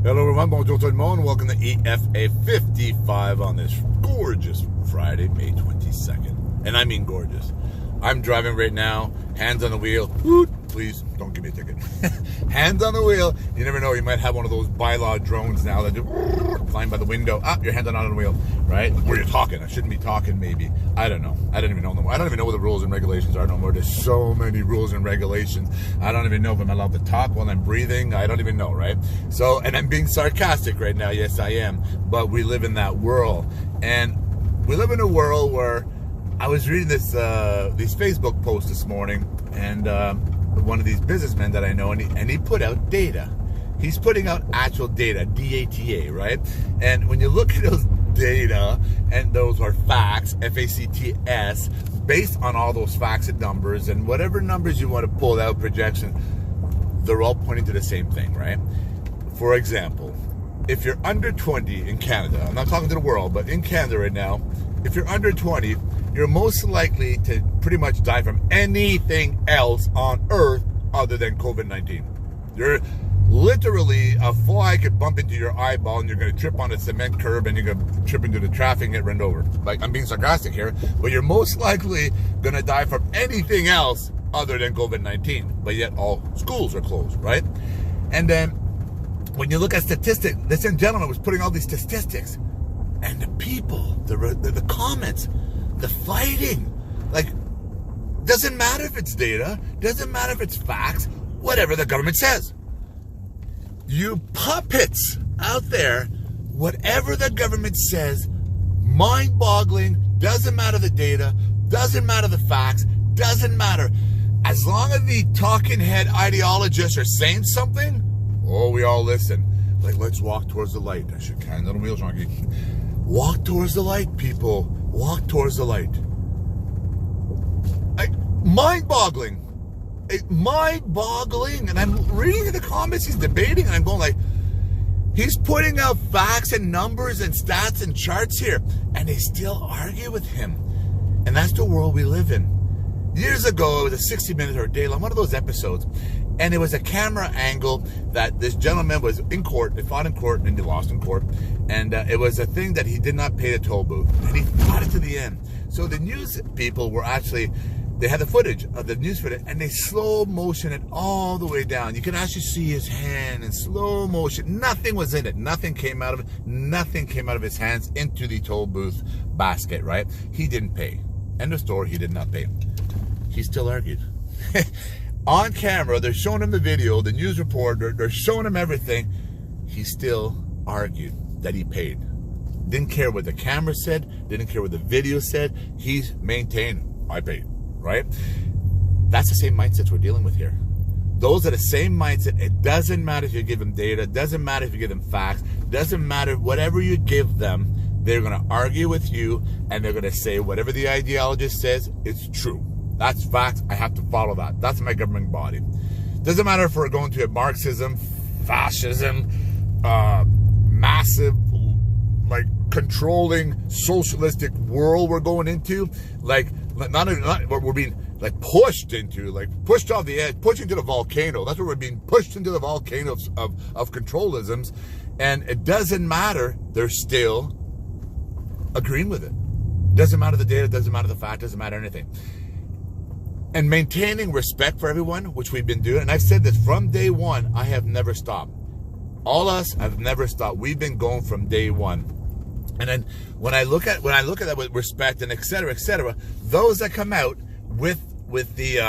Hello everyone, bonjour tout le monde. Welcome to EFA55 on this gorgeous Friday, May 22nd. And I mean gorgeous. I'm driving right now, hands on the wheel. Woot, please, don't give me a ticket. Hands on the wheel. You never know, you might have one of those bylaw drones now that do flying by the window. Your hands are not on the wheel, right? Or you're talking. I shouldn't be talking, maybe. I don't know. I don't even know them. I don't even know what the rules and regulations are no more. There's so many rules and regulations. I don't even know if I'm allowed to talk while I'm breathing. I don't even know, right? So, and I'm being sarcastic right now. Yes, I am. But we live in that world. And we live in a world where I was reading these Facebook posts this morning, and one of these businessmen that I know, and he put out data. He's putting out actual data, D-A-T-A, right? And when you look at those data, and those are facts, F-A-C-T-S, based on all those facts and numbers, and whatever numbers you want to pull out, projection, they're all pointing to the same thing, right? For example, if you're under 20 in Canada, I'm not talking to the world, but in Canada right now, if you're under 20, you're most likely to pretty much die from anything else on earth other than COVID-19. You're literally, a fly could bump into your eyeball and you're going to trip on a cement curb and you're going to trip into the traffic and get run over. Like, I'm being sarcastic here, but you're most likely going to die from anything else other than COVID-19. But yet all schools are closed, right? And then when you look at statistics, this gentleman was putting all these statistics, and the people, the comments, the fighting, like, doesn't matter if it's data, doesn't matter if it's facts, whatever the government says. You puppets out there, whatever the government says, mind-boggling, doesn't matter the data, doesn't matter the facts, doesn't matter. As long as the talking head ideologists are saying something, oh, we all listen. Like, let's walk towards the light. I should kind of the wheels, Ronky. Walk towards the light, people. Walk towards the light. Mind-boggling. Mind-boggling. And I'm reading the comments, he's debating, and I'm going like, he's putting out facts and numbers and stats and charts here, and they still argue with him. And that's the world we live in. Years ago, it was a 60 Minutes or a Dayline, one of those episodes, and it was a camera angle that this gentleman was in court. They fought in court, and they lost in court. And it was a thing that he did not pay the toll booth, and he fought it to the end. So the news people were actually, they had the footage of the news footage, and they slow motion it all the way down. You can actually see his hand in slow motion. Nothing was in it. Nothing came out of it. Nothing came out of his hands into the toll booth basket, right? He didn't pay. End of story, he did not pay. He still argued. On camera, they're showing him the video, the news report, they're showing him everything. He still argued that he paid. Didn't care what the camera said, didn't care what the video said. He's maintained, I paid, right? That's the same mindset we're dealing with here. Those are the same mindset. It doesn't matter if you give them data, doesn't matter if you give them facts, doesn't matter whatever you give them, they're going to argue with you, and they're going to say whatever the ideologist says, it's true. That's facts. I have to follow that. That's my governing body. Doesn't matter if we're going to a Marxism, fascism, massive, like, controlling socialistic world we're going into. Like, not what we're being, like, pushed into, like, pushed off the edge, pushed into the volcano. That's what we're being pushed into, the volcano of controlisms. And it doesn't matter. They're still agreeing with it. Doesn't matter the data, doesn't matter the fact, doesn't matter anything. And maintaining respect for everyone, which we've been doing. And I've said this from day one, I have never stopped. All us have never stopped. We've been going from day one. And then when I look at that with respect and et cetera, those that come out with the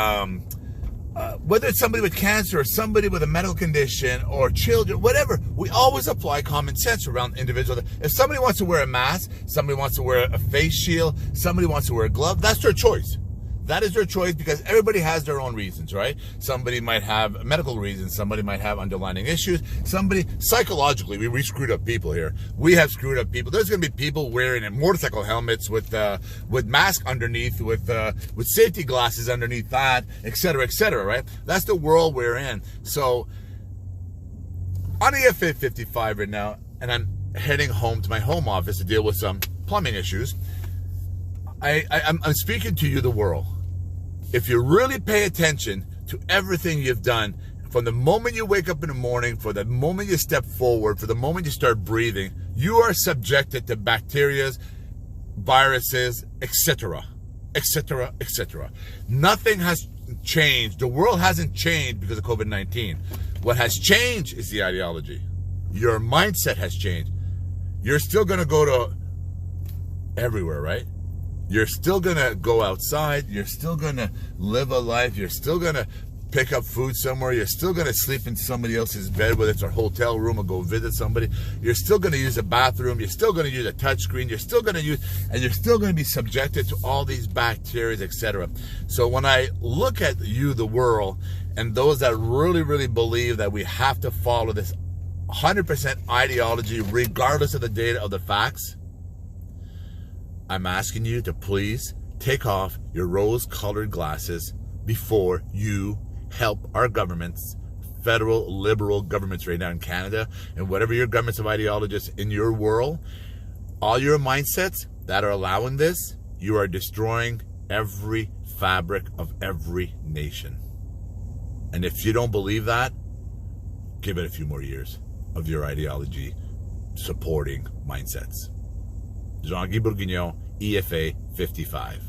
whether it's somebody with cancer or somebody with a medical condition or children, whatever, we always apply common sense around individuals. If somebody wants to wear a mask, somebody wants to wear a face shield, somebody wants to wear a glove, that's their choice. That is their choice, because everybody has their own reasons, right? Somebody might have medical reasons. Somebody might have underlying issues. Somebody, psychologically, we screwed up people here. We have screwed up people. There's going to be people wearing motorcycle helmets with masks underneath, with safety glasses underneath that, et cetera, right? That's the world we're in. So, on EFA55 right now, and I'm heading home to my home office to deal with some plumbing issues. I'm speaking to you, the world. If you really pay attention to everything you've done From the moment you wake up in the morning, for the moment you step forward, for the moment you start breathing, you are subjected to bacteria, viruses, etc., etc., etc. Nothing has changed. The world hasn't changed because of COVID-19. What has changed is the ideology. Your mindset has changed. You're still going to go to everywhere, right? You're still going to go outside. You're still going to live a life. You're still going to pick up food somewhere. You're still going to sleep in somebody else's bed, whether it's a hotel room or go visit somebody. You're still going to use a bathroom. You're still going to use a touch screen. You're still going to use, and you're still going to be subjected to all these bacteria, etc. So when I look at you, the world, and those that really, really believe that we have to follow this 100% ideology, regardless of the data of the facts, I'm asking you to please take off your rose-colored glasses before you help our governments, federal liberal governments right now in Canada, and whatever your governments of ideologists in your world, all your mindsets that are allowing this, you are destroying every fabric of every nation. And if you don't believe that, give it a few more years of your ideology supporting mindsets. Jean-Guy Bourguignon, EFA55.